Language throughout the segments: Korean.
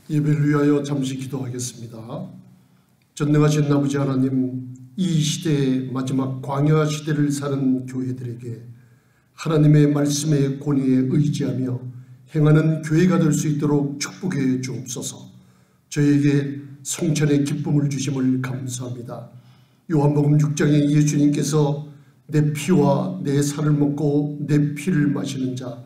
예배를 위하여 잠시 기도하겠습니다. 전능하신 아버지 하나님, 이 시대의 마지막 광야 시대를 사는 교회들에게 하나님의 말씀의 권위에 의지하며 행하는 교회가 될 수 있도록 축복해 주옵소서. 저에게 성천의 기쁨을 주심을 감사합니다. 요한복음 6장에 예수님께서 내 피와 내 살을 먹고 내 피를 마시는 자,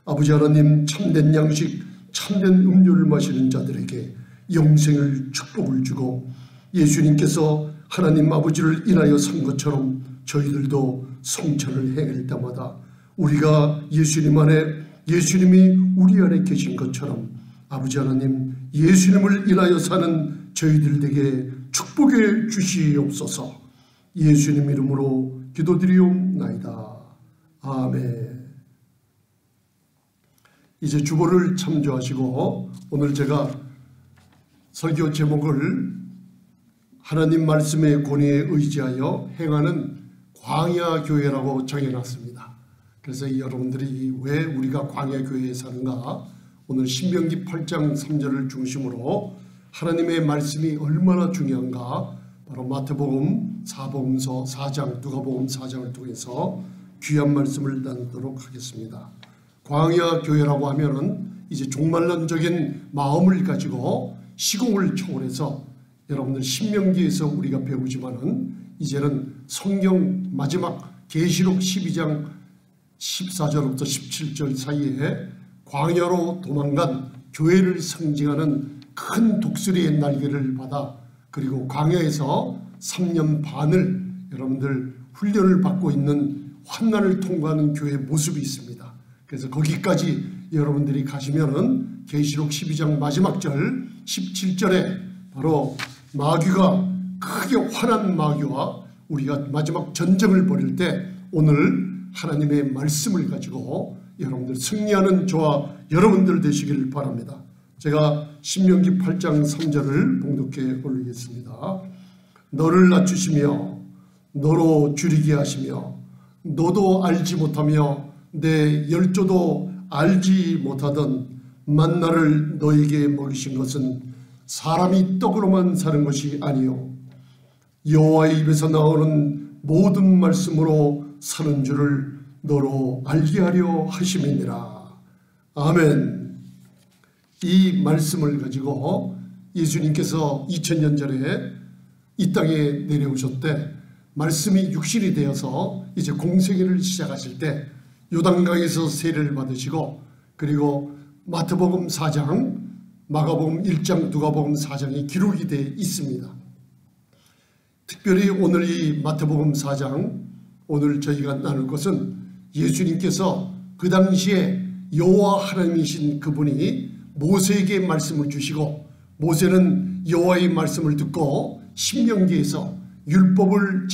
아버지 하나님 참된 양식, 참된 음료를 마시는 자들에게 영생을 축복을 주고, 예수님께서 하나님 아버지를 인하여 산 것처럼 저희들도 성천을 행할 때마다 우리가 예수님 안에, 예수님이 우리 안에 계신 것처럼 아버지 하나님 예수님을 인하여 사는 저희들에게 축복해 주시옵소서. 예수님 이름으로 기도드리옵나이다. 아멘. 이제 주보를 참조하시고, 오늘 제가 설교 제목을 하나님 말씀의 권위에 의지하여 행하는 광야교회라고 정해놨습니다. 그래서 여러분들이 왜 우리가 광야교회에 사는가, 오늘 신명기 8장 3절을 중심으로 하나님의 말씀이 얼마나 중요한가, 바로 마태복음, 사복음서 4장, 누가복음 4장을 통해서 귀한 말씀을 나누도록 하겠습니다. 광야교회라고 하면은 이제 종말론적인 마음을 가지고 시공을 초월해서 여러분들 신명기에서 우리가 배우지만은 이제는 성경 마지막 계시록 12장 14절부터 17절 사이에 광야로 도망간 교회를 상징하는 큰 독수리의 날개를 받아, 그리고 광야에서 3년 반을 여러분들 훈련을 받고 있는 환난을 통과하는 교회의 모습이 있습니다. 그래서 거기까지 여러분들이 가시면은 계시록 12장 마지막 절 17절에 바로 마귀가 크게 화난 마귀와 우리가 마지막 전쟁을 벌일 때 오늘 하나님의 말씀을 가지고 여러분들 승리하는 저와 여러분들 되시길 바랍니다. 제가 신명기 8장 3절을 봉독해 올리겠습니다. 너를 낮추시며 너로 줄이게 하시며 너도 알지 못하며 내 열조도 알지 못하던 만나를 너에게 먹이신 것은 사람이 떡으로만 사는 것이 아니요 여호와의 입에서 나오는 모든 말씀으로 사는 줄을 너로 알게 하려 하심이니라. 아멘. 이 말씀을 가지고 예수님께서 2000년 전에 이 땅에 내려오셨대 말씀이 육신이 되어서 이제 공생애를 시작하실 때 요단강에서 세례를 받으시고, 그리고 마태복음 4장, 마가복음 1장, 누가복음 4장이 기록이 되어 있습니다. 특별히 오늘 이 마태복음 4장, 오늘 저희가 나눌 것은 예수님께서 그 당시에 여호와 하나님이신 그분이 모세에게 말씀을 주시고, 모세는 여호와의 말씀을 듣고 신명기에서 율법을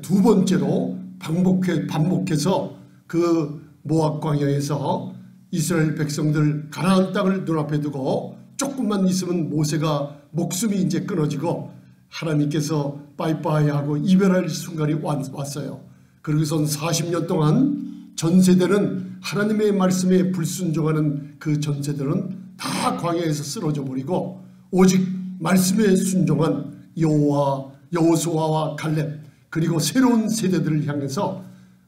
두 번째로 반복해서 그 모압 광야에서 이스라엘 백성들 가나안 땅을 눈앞에 두고 조금만 있으면 모세가 목숨이 이제 끊어지고 하나님께서 빠이빠이 하고 이별할 순간이 왔어요. 그러고선 40년 동안 전 세대는 하나님의 말씀에 불순종하는 그 전 세대는 다 광야에서 쓰러져 버리고 오직 말씀에 순종한 여호수아와 갈렙, 그리고 새로운 세대들을 향해서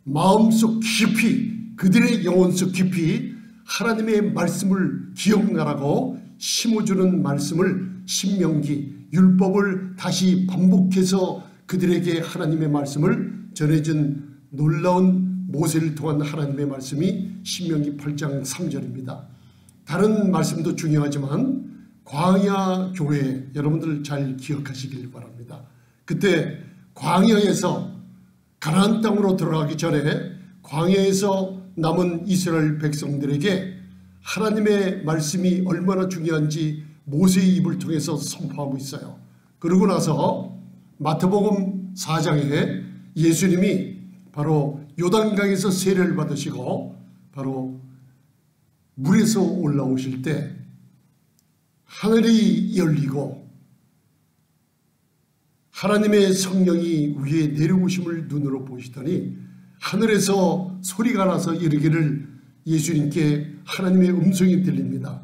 마음속 깊이, 그들의 영혼 속 깊이 하나님의 말씀을 기억나라고 심어주는 말씀을, 신명기, 율법을 다시 반복해서 그들에게 하나님의 말씀을 전해준 놀라운 모세를 통한 하나님의 말씀이 신명기 8장 3절입니다. 다른 말씀도 중요하지만 광야 교회 여러분들 잘 기억하시길 바랍니다. 그때 광야에서 가나안 땅으로 들어가기 전에 광야에서 남은 이스라엘 백성들에게 하나님의 말씀이 얼마나 중요한지 모세의 입을 통해서 선포하고 있어요. 그러고 나서 마태복음 4장에 예수님이 바로 요단강에서 세례를 받으시고 바로 물에서 올라오실 때 하늘이 열리고 하나님의 성령이 위에 내려오심을 눈으로 보시더니 하늘에서 소리가 나서 이르기를, 예수님께 하나님의 음성이 들립니다.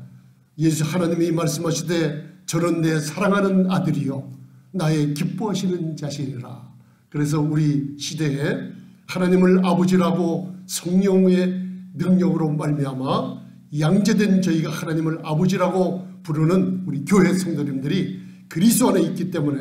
예수 하나님이 말씀하시되 저는 내 사랑하는 아들이요 나의 기뻐하시는 자신이라. 그래서 우리 시대에 하나님을 아버지라고 성령의 능력으로 말미암아 양자된 저희가 하나님을 아버지라고 부르는 우리 교회 성도님들이 그리스도 안에 있기 때문에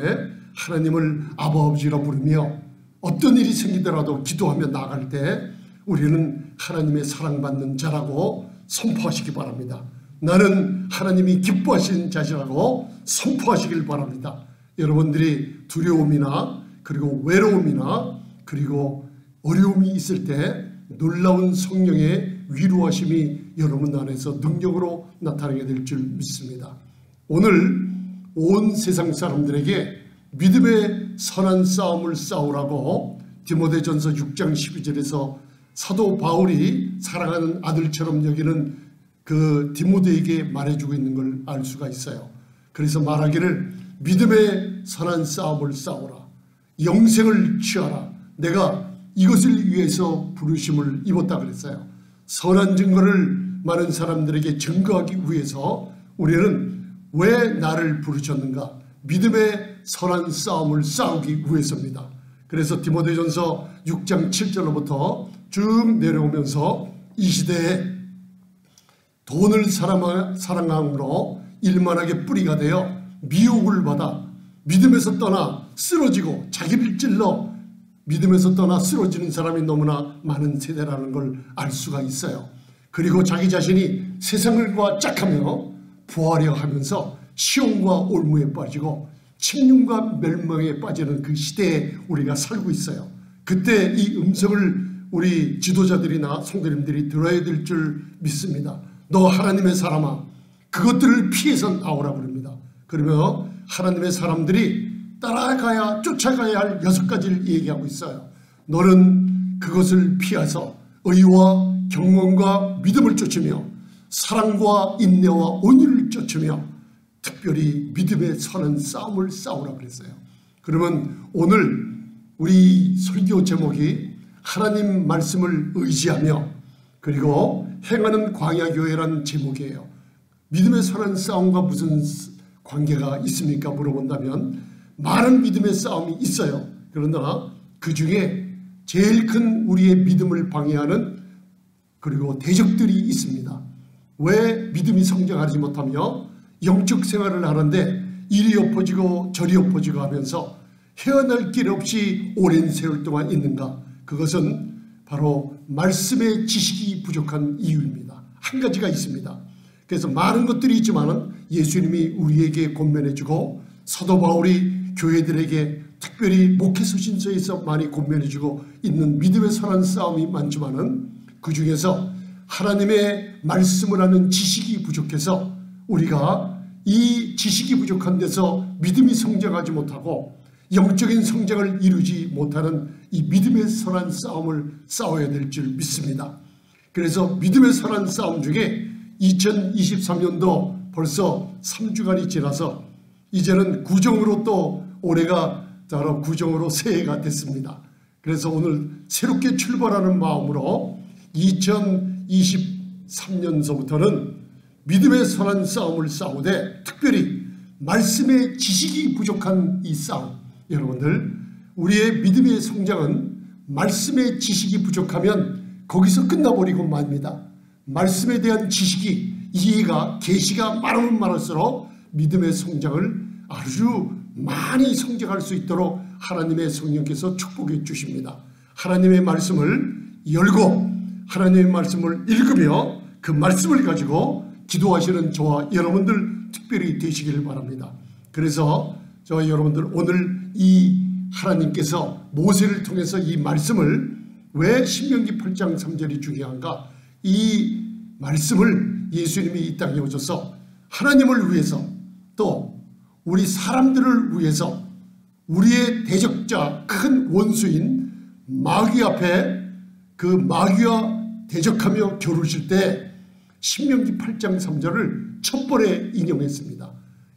하나님을 아버지라 부르며 어떤 일이 생기더라도 기도하며 나아갈 때 우리는 하나님의 사랑받는 자라고 선포하시기 바랍니다. 나는 하나님이 기뻐하시는 자시라고 선포하시길 바랍니다. 여러분들이 두려움이나 그리고 외로움이나 그리고 어려움이 있을 때 놀라운 성령의 위로하심이 여러분 안에서 능력으로 나타나게 될 줄 믿습니다. 오늘 온 세상 사람들에게 믿음의 선한 싸움을 싸우라고 디모데전서 6장 12절에서 사도 바울이 사랑하는 아들처럼 여기는 그 디모데에게 말해주고 있는 걸 알 수가 있어요. 그래서 말하기를 믿음의 선한 싸움을 싸우라. 영생을 취하라. 내가 이것을 위해서 부르심을 입었다 그랬어요. 선한 증거를 많은 사람들에게 증거하기 위해서 우리는 왜 나를 부르셨는가? 믿음의 선한 싸움을 싸우기 위해서입니다. 그래서 디모데전서 6장 7절로부터 쭉 내려오면서 이 시대에 돈을 사랑함으로 일만하게 뿌리가 되어 미혹을 받아 믿음에서 떠나 쓰러지고 자기를 찔러 믿음에서 떠나 쓰러지는 사람이 너무나 많은 세대라는 걸 알 수가 있어요. 그리고 자기 자신이 세상과 짝하며 부하려 하면서 시험과 올무에 빠지고 침륜과 멸망에 빠지는 그 시대에 우리가 살고 있어요. 그때 이 음성을 우리 지도자들이나 성도님들이 들어야 될 줄 믿습니다. 너 하나님의 사람아, 그것들을 피해서 나오라고 그럽니다. 그러며 하나님의 사람들이 따라가야 쫓아가야 할 6가지를 얘기하고 있어요. 너는 그것을 피해서 의와 경건과 믿음을 쫓으며 사랑과 인내와 온유를 쫓으며 특별히 믿음의 선한 싸움을 싸우라 그랬어요. 그러면 오늘 우리 설교 제목이 하나님 말씀을 의지하며 그리고 행하는 광야교회라는 제목이에요. 믿음의 선한 싸움과 무슨 관계가 있습니까? 물어본다면 많은 믿음의 싸움이 있어요. 그러나 그 중에 제일 큰 우리의 믿음을 방해하는 그리고 대적들이 있습니다. 왜 믿음이 성장하지 못하며 영적 생활을 하는데 이리 엎어지고 저리 엎어지고 하면서 헤어날 길 없이 오랜 세월 동안 있는가? 그것은 바로 말씀의 지식이 부족한 이유입니다. 한 가지가 있습니다. 그래서 많은 것들이 있지만 예수님이 우리에게 권면해주고 사도 바울이 교회들에게 특별히 목회서신서에서 많이 권면해주고 있는 믿음의 선한 싸움이 많지만 그 중에서 하나님의 말씀을 하는 지식이 부족해서 우리가 이 지식이 부족한 데서 믿음이 성장하지 못하고 영적인 성장을 이루지 못하는 이 믿음의 선한 싸움을 싸워야 될 줄 믿습니다. 그래서 믿음의 선한 싸움 중에 2023년도 벌써 3주간이 지나서 이제는 구정으로 또 올해가 바로 구정으로 새해가 됐습니다. 그래서 오늘 새롭게 출발하는 마음으로 2023년서부터는 믿음의 선한 싸움을 싸우되 특별히 말씀의 지식이 부족한 이 싸움, 여러분들 우리의 믿음의 성장은 말씀의 지식이 부족하면 거기서 끝나버리고 맙니다. 말씀에 대한 지식이 이해가 계시가 많으면 많을수록 믿음의 성장을 아주 많이 성장할 수 있도록 하나님의 성령께서 축복해 주십니다. 하나님의 말씀을 열고 하나님의 말씀을 읽으며 그 말씀을 가지고 기도하시는 저와 여러분들 특별히 되시기를 바랍니다. 그래서 저와 여러분들 오늘 이 하나님께서 모세를 통해서 이 말씀을 왜 신명기 8장 3절이 중요한가? 이 말씀을 예수님이 이 땅에 오셔서 하나님을 위해서 또 우리 사람들을 위해서 우리의 대적자 큰 원수인 마귀 앞에 그 마귀와 대적하며 겨루실 때 신명기 8장 3절을 첫 번에 인용했습니다.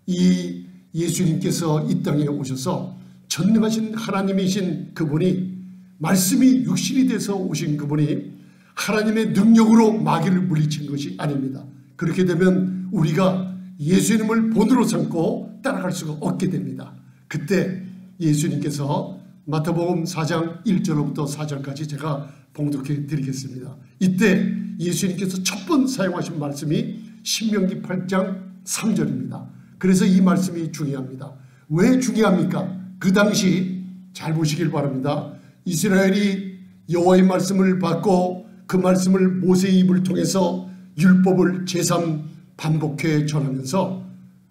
이 예수님께서 이 땅에 오셔서 전능하신 하나님이신 그분이 말씀이 육신이 돼서 오신 그분이 하나님의 능력으로 마귀를 물리친 것이 아닙니다. 그렇게 되면 우리가 예수님을 본으로 삼고 따라갈 수가 없게 됩니다. 그때 예수님께서 마태복음 4장 1절부터 4절까지 제가 봉독해 드리겠습니다. 이때 예수님께서 첫 번 사용하신 말씀이 신명기 8장 3절입니다. 그래서 이 말씀이 중요합니다. 왜 중요합니까? 그 당시 잘 보시길 바랍니다. 이스라엘이 여호와의 말씀을 받고 그 말씀을 모세의 입을 통해서 율법을 제3 반복해 전하면서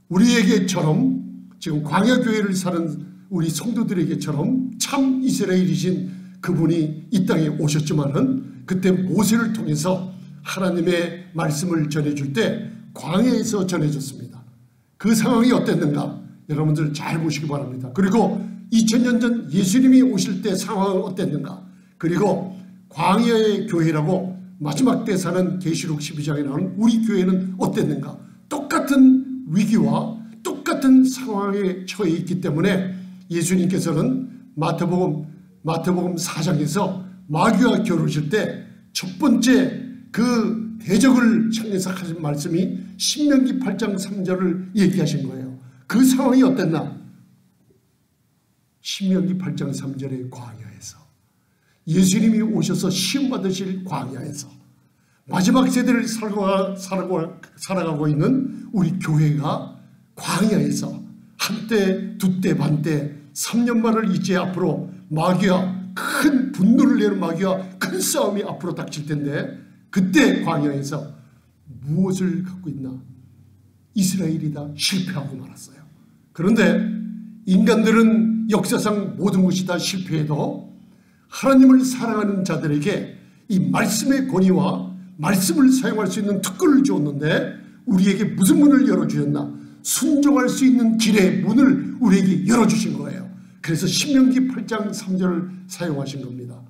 우리에게처럼 지금 광야교회를 사는 우리 성도들에게처럼 참 이스라엘이신 그분이 이 땅에 오셨지만은 그때 모세를 통해서 하나님의 말씀을 전해줄 때 광야에서 전해졌습니다. 그 상황이 어땠는가? 여러분들 잘 보시기 바랍니다. 그리고 2000년 전 예수님이 오실 때 상황은 어땠는가? 그리고 광야의 교회라고 마지막 때 사는 계시록 12장에 나오는 우리 교회는 어땠는가? 똑같은 위기와 똑같은 상황에 처해 있기 때문에 예수님께서는 마태복음 4장에서 마귀와 겨루실 때 첫 번째 그 대적을 향해서 하신 말씀이 신명기 8장 3절을 얘기하신 거예요. 그 상황이 어땠나? 신명기 8장 3절의 광야에서 예수님이 오셔서 시험 받으실 광야에서 마지막 세대를 살아가고 있는 우리 교회가 광야에서 한때, 두때, 반때, 3년만을 이제 앞으로 마귀와 큰 분노를 내는 마귀와 큰 싸움이 앞으로 닥칠 텐데 그때 광야에서 무엇을 갖고 있나? 이스라엘이 다 실패하고 말았어요. 그런데 인간들은 역사상 모든 것이 다 실패해도 하나님을 사랑하는 자들에게 이 말씀의 권위와 말씀을 사용할 수 있는 특권을 주었는데 우리에게 무슨 문을 열어주셨나? 순종할 수 있는 길의 문을 우리에게 열어주신 거예요. 그래서 신명기 8장 3절을 사용하신 겁니다.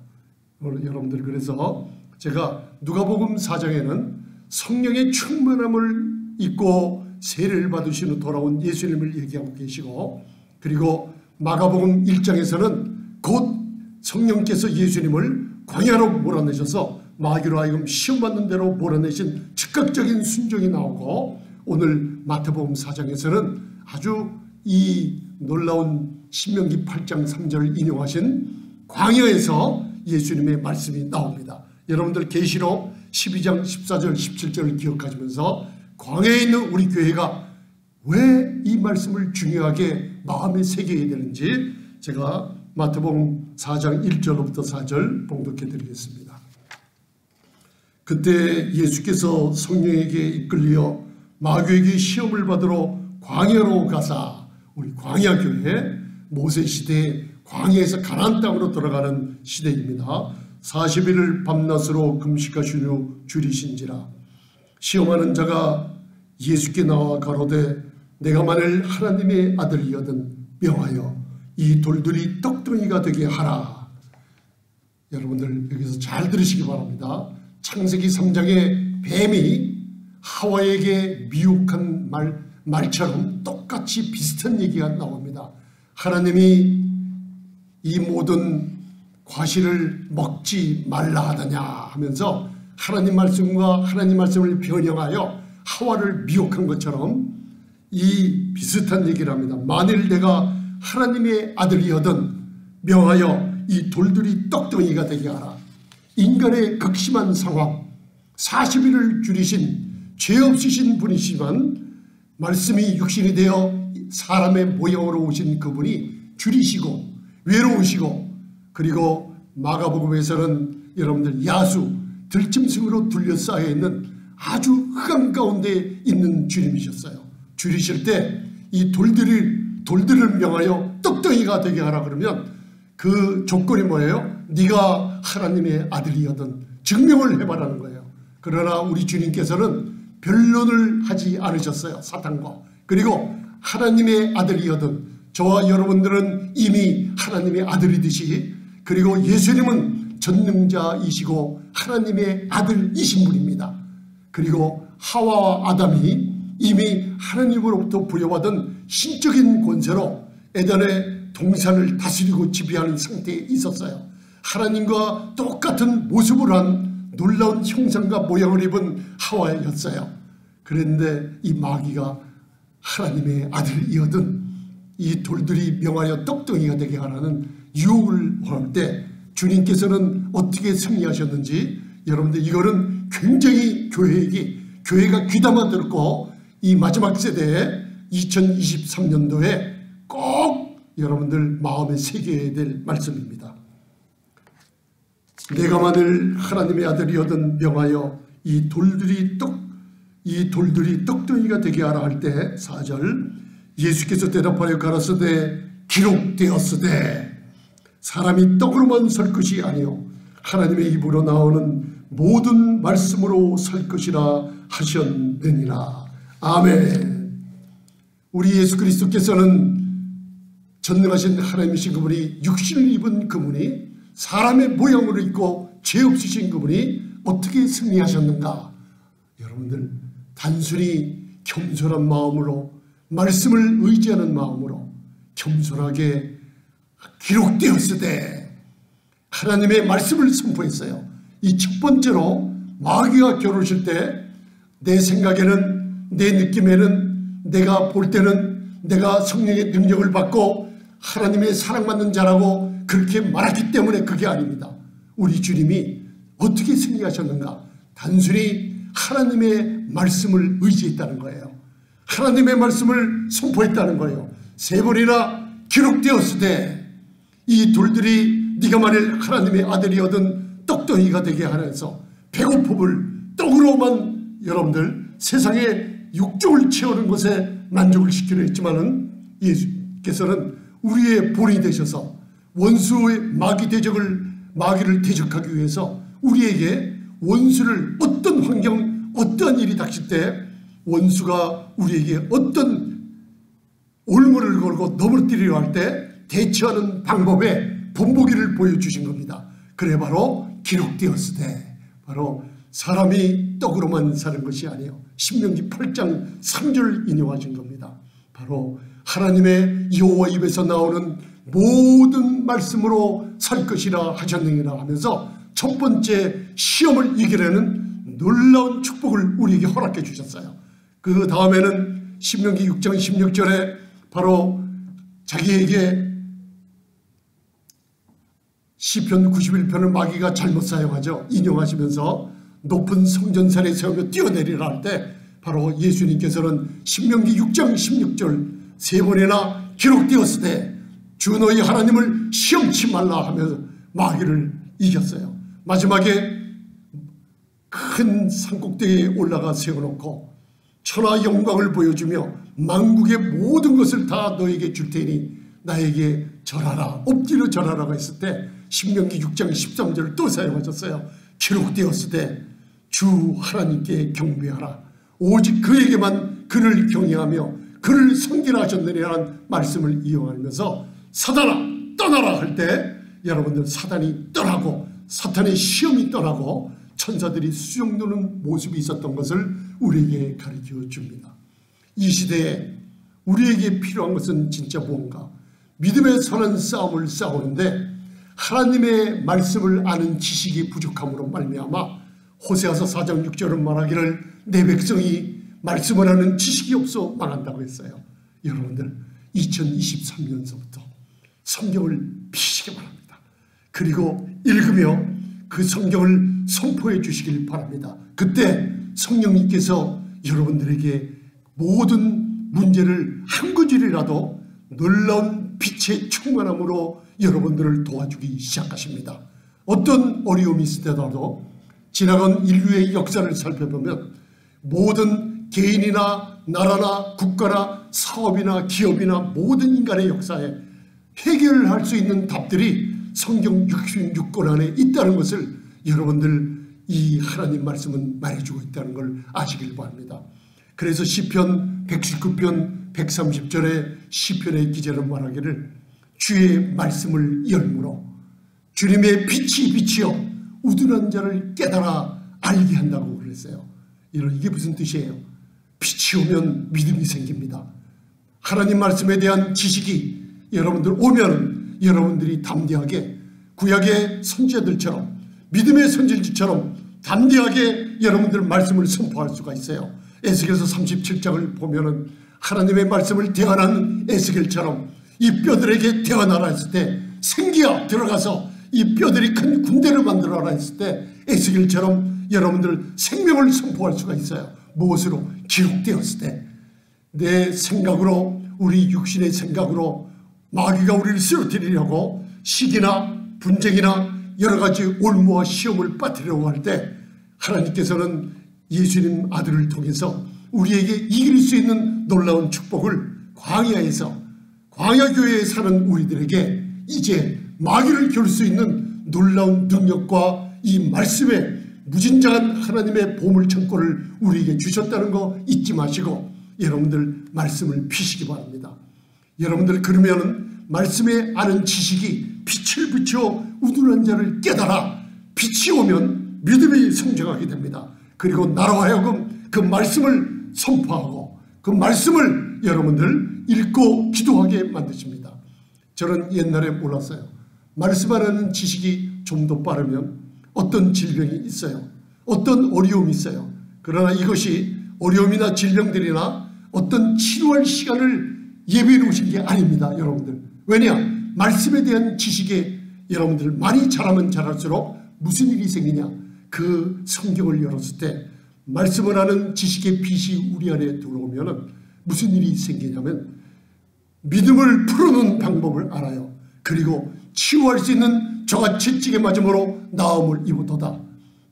여러분들, 그래서 제가 누가복음 4장에는 성령의 충만함을 입고 세례를 받으신 후 돌아온 예수님을 얘기하고 계시고, 그리고 마가복음 1장에서는 곧 성령께서 예수님을 광야로 몰아내셔서 마귀로 하여금 시험받는 대로 몰아내신 즉각적인 순종이 나오고, 오늘 마태복음 4장에서는 아주 이 놀라운 신명기 8장 3절을 인용하신 광야에서 예수님의 말씀이 나옵니다. 여러분들 계시록 12장 14절 17절을 기억하시면서 광야에 있는 우리 교회가 왜 이 말씀을 중요하게 마음에 새겨야 되는지 제가 마태복음 4장 1절부터 4절 봉독해 드리겠습니다. 그때 예수께서 성령에게 이끌려 마귀에게 시험을 받으러 광야로 가사, 우리 광야교회 모세시대에 광야에서 가나안 땅으로 들어가는 시대입니다. 40일을 밤낮으로 금식하신 후 줄이신지라. 시험하는 자가 예수께 나와 가로되 내가 만일 하나님의 아들이거든 명하여 이 돌들이 떡덩이가 되게 하라. 여러분들 여기서 잘 들으시기 바랍니다. 창세기 3장에 뱀이 하와에게 미혹한 말처럼 똑같이 비슷한 얘기가 나옵니다. 하나님이 이 모든 과실을 먹지 말라 하더냐 하면서 하나님 말씀과 하나님 말씀을 변형하여 하와를 미혹한 것처럼 이 비슷한 얘기를 합니다. 만일 내가 하나님의 아들이거든 명하여 이 돌들이 떡덩이가 되게 하라. 인간의 극심한 상황, 40일을 줄이신 죄 없으신 분이시지만 말씀이 육신이 되어 사람의 모형으로 오신 그분이 줄이시고 외로우시고, 그리고 마가복음에서는 여러분들 야수 들짐승으로 둘러싸여 있는 아주 흑암 가운데 있는 주님이셨어요. 줄이실 때 이 돌들을 명하여 떡덩이가 되게 하라 그러면 그 조건이 뭐예요? 네가 하나님의 아들이거든 증명을 해봐라는 거예요. 그러나 우리 주님께서는 변론을 하지 않으셨어요. 사탄과. 그리고 하나님의 아들이거든, 저와 여러분들은 이미 하나님의 아들이듯이, 그리고 예수님은 전능자이시고 하나님의 아들이신 분입니다. 그리고 하와와 아담이 이미 하나님으로부터 부여받은 신적인 권세로 에덴의 동산을 다스리고 지배하는 상태에 있었어요. 하나님과 똑같은 모습을 한 놀라운 형상과 모양을 입은 하와였어요. 그런데 이 마귀가 하나님의 아들이거든 이 돌들이 명하여 떡덩이가 되게 하라는 유혹을 할 때 주님께서는 어떻게 승리하셨는지 여러분들 이거는 굉장히 교회가 귀담아 들었고 이 마지막 세대에 2023년도에 꼭 여러분들 마음에 새겨야 될 말씀입니다. 내가 만일 하나님의 아들이거든 명하여 이 돌들이 떡덩이가 되게 하라 할 때 4절 예수께서 대답하여 가라사대 기록되었으되 사람이 떡으로만 설 것이 아니요 하나님의 입으로 나오는 모든 말씀으로 설 것이라 하셨느니라. 아멘. 우리 예수 그리스도께서는 전능하신 하나님이신 그분이 육신을 입은 그분이 사람의 모양으로 있고 죄 없으신 그분이 어떻게 승리하셨는가? 여러분들 단순히 겸손한 마음으로 말씀을 의지하는 마음으로 겸손하게 기록되었으되 하나님의 말씀을 선포했어요. 이 첫 번째로 마귀가 겨루실 때 내 생각에는 내 느낌에는 내가 볼 때는 내가 성령의 능력을 받고 하나님의 사랑받는 자라고 그렇게 말하기 때문에 그게 아닙니다. 우리 주님이 어떻게 승리하셨는가? 단순히 하나님의 말씀을 의지했다는 거예요. 하나님의 말씀을 선포했다는 거예요. 3번이나 기록되었으되 이 돌들이 네가 만일 하나님의 아들이 얻은 떡덩이가 되게 하면서 배고픔을 떡으로만 여러분들 세상의 육종을 채우는 것에 만족을 시키려 했지만은 예수께서는 우리의 본이 되셔서 원수의 마귀를 대적하기 위해서 우리에게 원수를 어떤 환경 어떠한 일이 닥칠 때 원수가 우리에게 어떤 올무를 걸고 넘어뜨리려 할 때 대처하는 방법의 본보기를 보여주신 겁니다. 그래 바로 기록되었으되 바로 사람이 떡으로만 사는 것이 아니에요. 신명기 8장 3절 인용하신 겁니다. 바로 하나님의 여호와 입에서 나오는 모든 말씀으로 살 것이라 하셨느니라 하면서 첫 번째 시험을 이기려는 놀라운 축복을 우리에게 허락해 주셨어요. 그 다음에는 신명기 6장 16절에 바로 자기에게 시편 91편을 마귀가 잘못 사용하죠. 인용하시면서 높은 성전산에 세우며 뛰어내리라 할 때 바로 예수님께서는 신명기 6장 16절 3번이나 기록되었으되 주 너희 하나님을 시험치 말라 하면서 마귀를 이겼어요. 마지막에 큰 산꼭대기에 올라가 세워놓고 천하 영광을 보여주며 만국의 모든 것을 다 너에게 줄 테니 나에게 절하라 엎드려 절하라고 했을 때 신명기 6장 13절을 또 사용하셨어요. 기록되었으되 주 하나님께 경배하라 오직 그에게만 그를 경외하며 그를 섬기라 하셨느니라는 말씀을 이용하면서 사단아 떠나라 할 때 여러분들 사단이 떠나고 사탄의 시험이 떠나고 천사들이 수종도는 모습이 있었던 것을 우리에게 가르쳐 줍니다. 이 시대에 우리에게 필요한 것은 진짜 무언가? 믿음의 선한 싸움을 싸우는데 하나님의 말씀을 아는 지식이 부족함으로 말미암아 호세아서 4장 6절은 말하기를 내 백성이 말씀을 아는 지식이 없어 망한다고 했어요. 여러분들 2023년서부터 성경을 피시기 바랍니다. 그리고 읽으며 그 성경을 선포해 주시길 바랍니다. 그때 성령님께서 여러분들에게 모든 문제를 한 구절이라도 놀라운 빛의 충만함으로 여러분들을 도와주기 시작하십니다. 어떤 어려움이 있으더라도 지나간 인류의 역사를 살펴보면 모든 개인이나 나라나 국가나 사업이나 기업이나 모든 인간의 역사에 해결할 수 있는 답들이 성경 66권 안에 있다는 것을 여러분들 이 하나님 말씀은 말해주고 있다는 걸 아시길 바랍니다. 그래서 시편 119편 130절에 시편의 기자는 말하기를 주의 말씀을 열무로 주님의 빛이 비치어 우둔한 자를 깨달아 알게 한다고 그랬어요. 이게 무슨 뜻이에요? 빛이 오면 믿음이 생깁니다. 하나님 말씀에 대한 지식이 여러분들 오면 여러분들이 담대하게 구약의 선지자들처럼 믿음의 선지자처럼 담대하게 여러분들 말씀을 선포할 수가 있어요. 에스겔서 37장을 보면은 하나님의 말씀을 대언하는 에스겔처럼 이 뼈들에게 대언하라 했을 때, 생기야 들어가서 이 뼈들이 큰 군대를 만들어라 했을 때 에스겔처럼 여러분들 생명을 선포할 수가 있어요. 무엇으로? 기록되었을 때. 내 생각으로, 우리 육신의 생각으로 마귀가 우리를 쓰러뜨리려고 시기나 분쟁이나 여러 가지 올무와 시험을 빠뜨리려고 할 때, 하나님께서는 예수님 아들을 통해서 우리에게 이길 수 있는 놀라운 축복을 광야에서, 광야교회에 사는 우리들에게 이제 마귀를 겨룰 수 있는 놀라운 능력과 이 말씀의 무진장한 하나님의 보물창고를 우리에게 주셨다는 거 잊지 마시고 여러분들 말씀을 피시기 바랍니다. 여러분들 그러면은 말씀에 아는 지식이 빛을 비추어 우둔한 자를 깨달아 빛이 오면 믿음이 성장하게 됩니다. 그리고 나로 하여금 그 말씀을 선포하고 그 말씀을 여러분들 읽고 기도하게 만드십니다. 저는 옛날에 몰랐어요. 말씀하는 지식이 좀 더 빠르면 어떤 질병이 있어요. 어떤 어려움이 있어요. 그러나 이것이 어려움이나 질병들이나 어떤 치료할 시간을 예비해 놓으신 게 아닙니다. 여러분들. 왜냐? 말씀에 대한 지식에 여러분들 많이 잘하면 잘할수록 무슨 일이 생기냐? 그 성경을 열었을 때 말씀을 하는 지식의 빛이 우리 안에 들어오면 무슨 일이 생기냐면 믿음을 풀어놓는 방법을 알아요. 그리고 치유할 수 있는 저같이 찌게 맞음으로 나음을 입었도다.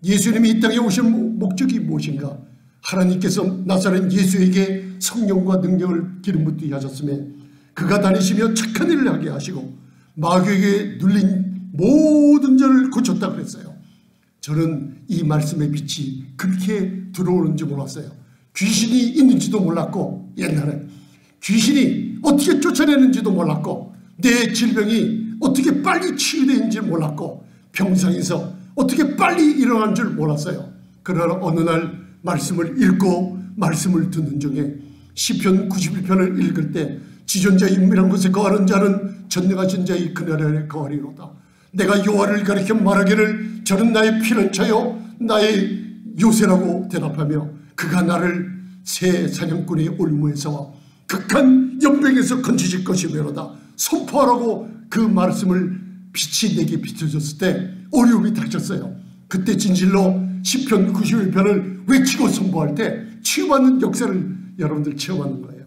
예수님이 이 땅에 오신 목적이 무엇인가? 하나님께서 나사렛 예수에게 성령과 능력을 기름 붓게 하셨으며 그가 다니시며 착한 일을 하게 하시고 마귀에게 눌린 모든 자를 고쳤다 그랬어요. 저는 이 말씀의 빛이 그렇게 들어오는지 몰랐어요. 귀신이 있는지도 몰랐고, 옛날에 귀신이 어떻게 쫓아내는지도 몰랐고, 내 질병이 어떻게 빨리 치유되는지 몰랐고, 병상에서 어떻게 빨리 일어난 줄 몰랐어요. 그러나 어느 날 말씀을 읽고 말씀을 듣는 중에 시편 91편을 읽을 때 지존자 인밀한 곳에 거하는 자는 전능하신 자의 그날에 거하리로다. 내가 여호와를 가리켜 말하기를 저는 나의 피난처요 나의 요새라고 대답하며 그가 나를 새 사냥꾼의 올무에서 극한 연병에서 건지실 것이며로다. 선포하라고 그 말씀을 빛이 내게 비춰졌을 때 어려움이 닥쳤어요. 그때 진실로 시편 91편을 외치고 선포할 때 치유받는 역사를 여러분들 체험하는 거예요.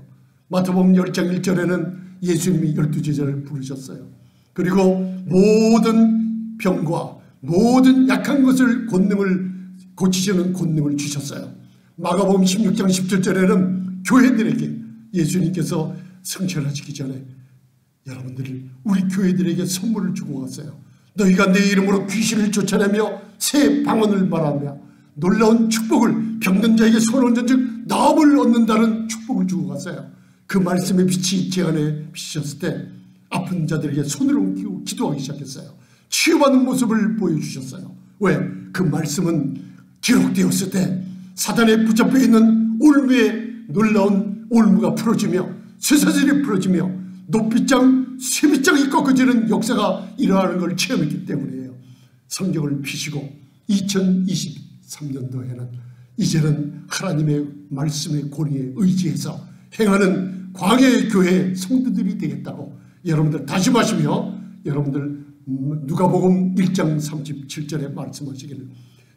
마태복음 10장 1절에는 예수님이 12제자를 부르셨어요. 그리고 모든 병과 모든 약한 것을 권능을 고치시는 권능을 주셨어요. 마가복음 16장 17절에는 교회들에게 예수님께서 성천하시기 전에 여러분들이 우리 교회들에게 선물을 주고 갔어요. 너희가 내 이름으로 귀신을 쫓아내며 새 방언을 말하며 놀라운 축복을 병든 자에게 손을 얹은즉 나음을 얻는다는 축복을 주고 갔어요. 그 말씀의 빛이 제 안에 비치셨을 때 아픈 자들에게 손을 얹고 기도하기 시작했어요. 치유받는 모습을 보여주셨어요. 왜? 그 말씀은 기록되었을 때 사단에 붙잡혀 있는 올무의 놀라운 올무가 풀어지며 쇠사슬이 풀어지며 높이장 쇠빗장이 꺾어지는 역사가 일어나는 걸 체험했기 때문이에요. 성경을 피시고 2023년도에는 이제는 하나님의 말씀의 권위에 의지해서 행하는 광야의 교회 성도들이 되겠다고 여러분들 다짐하시며 여러분들 누가복음 1장 37절에 말씀하시기를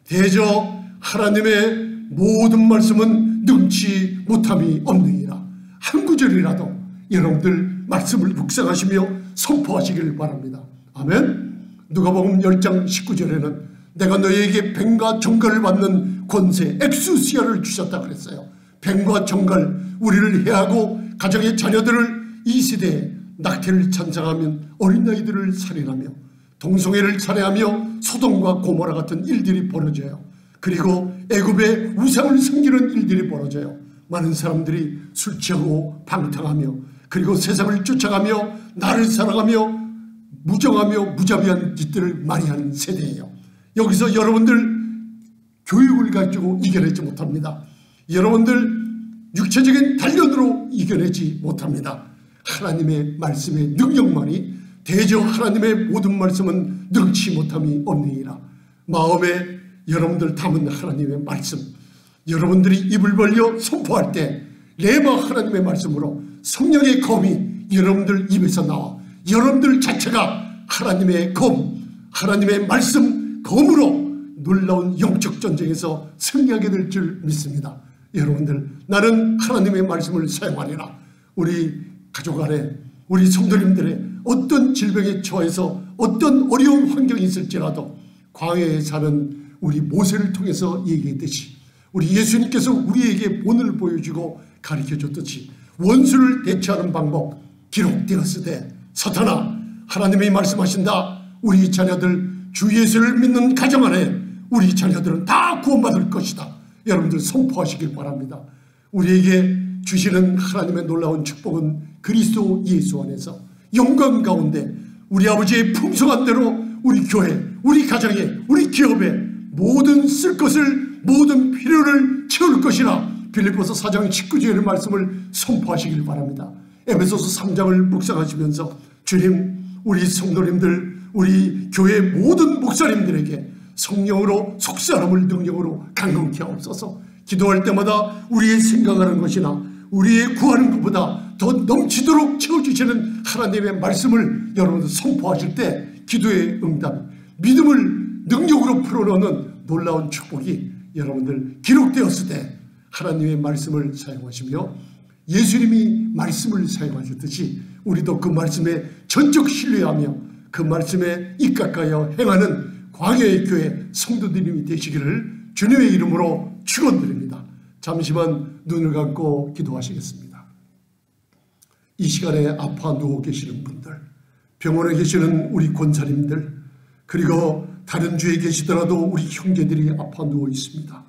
대저 하나님의 모든 말씀은 능치 못함이 없느니라. 한 구절이라도 여러분들 말씀을 묵상하시며 선포하시기를 바랍니다. 아멘. 누가복음 10장 19절에는 내가 너희에게 뱀과 정갈을 받는 권세 엑수시아를 주셨다 그랬어요. 뱀과 정갈, 우리를 해하고 가정의 자녀들을 이 시대에 낙태를 찬성하면 어린 아이들을 살인하며 동성애를 살해하며 소돔과 고모라 같은 일들이 벌어져요. 그리고 애굽의 우상을 섬기는 일들이 벌어져요. 많은 사람들이 술 취하고 방탕하며 그리고 세상을 쫓아가며 나를 사랑하며 무정하며 무자비한 짓들을 많이 하는 세대예요. 여기서 여러분들 교육을 가지고 이겨내지 못합니다. 여러분들 육체적인 단련으로 이겨내지 못합니다. 하나님의 말씀의 능력만이 대저 하나님의 모든 말씀은 능치 못함이 없느니라. 마음에 여러분들 담은 하나님의 말씀 여러분들이 입을 벌려 선포할 때 레마 하나님의 말씀으로 성령의 검이 여러분들 입에서 나와 여러분들 자체가 하나님의 검, 하나님의 말씀 검으로 놀라운 영적 전쟁에서 승리하게 될 줄 믿습니다. 여러분들, 나는 하나님의 말씀을 사용하리라. 우리 가족 안에, 우리 성도님들의 어떤 질병에 처해서 어떤 어려운 환경이 있을지라도 광야에 사는 우리 모세를 통해서 얘기했듯이 우리 예수님께서 우리에게 본을 보여주고 가르쳐줬듯이 원수를 대처하는 방법 기록되었으되 사탄아, 하나님이 말씀하신다. 우리 자녀들 주 예수를 믿는 가정 안에 우리 자녀들은 다 구원받을 것이다. 여러분들 선포하시길 바랍니다. 우리에게 주시는 하나님의 놀라운 축복은 그리스도 예수 안에서 영광 가운데 우리 아버지의 풍성한 대로 우리 교회, 우리 가정에, 우리 기업에 모든 쓸 것을, 모든 필요를 채울 것이라 빌립보서 4장 19절의 말씀을 선포하시길 바랍니다. 에베소서 3장을 묵상하시면서 주님, 우리 성도님들, 우리 교회 모든 목사님들에게 성령으로 속사람을 능력으로 강건케 하옵소서. 기도할 때마다 우리의 생각하는 것이나 우리의 구하는 것보다 더 넘치도록 채워주시는 하나님의 말씀을 여러분들 선포하실 때 기도의 응답, 믿음을 능력으로 풀어놓는 놀라운 축복이 여러분들 기록되었을 때 하나님의 말씀을 사용하시며 예수님이 말씀을 사용하셨듯이 우리도 그 말씀에 전적 신뢰하며 그 말씀에 입각하여 행하는 광야의 교회 성도들이 되시기를 주님의 이름으로 축원드립니다. 잠시만 눈을 감고 기도하시겠습니다. 이 시간에 아파 누워 계시는 분들, 병원에 계시는 우리 권사님들, 그리고 다른 주에 계시더라도 우리 형제들이 아파 누워 있습니다.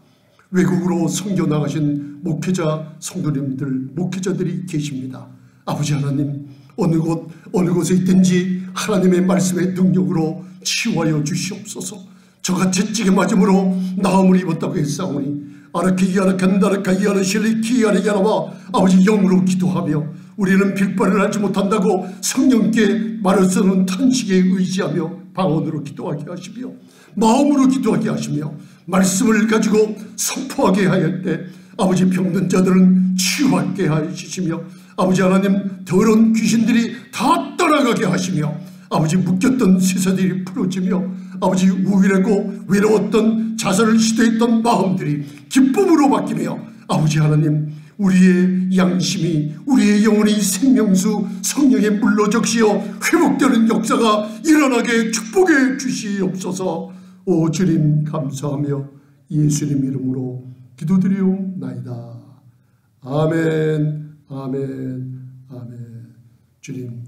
외국으로 선교 나가신 목회자 성도님들, 목회자들이 계십니다. 아버지 하나님, 어느 곳에 있든지 하나님의 말씀의 능력으로 치유하여 주시옵소서. 저같이 찌게 맞음으로 나음을 입었다고 했사오니 아르키기아르 간다르카이아르 실리키아르야라와 아버지 영으로 기도하며 우리는 빌발을 하지 못한다고 성령께 말을 쓰는 탄식에 의지하며 방언으로 기도하게 하시며 마음으로 기도하게 하시며 말씀을 가지고 선포하게 하였을 때 아버지 병든 자들은 치유하게 하시며 아버지 하나님 더러운 귀신들이 다 떠나가게 하시며 아버지 묶였던 쇠사들이 풀어지며 아버지 우울하고 외로웠던 자살을 시도했던 마음들이 기쁨으로 바뀌며 아버지 하나님 우리의 양심이 우리의 영혼이 생명수 성령의 물로 적시어 회복되는 역사가 일어나게 축복해 주시옵소서. 오 주님 감사하며 예수님 이름으로 기도드리옵나이다. 아멘 아멘 아멘. 주님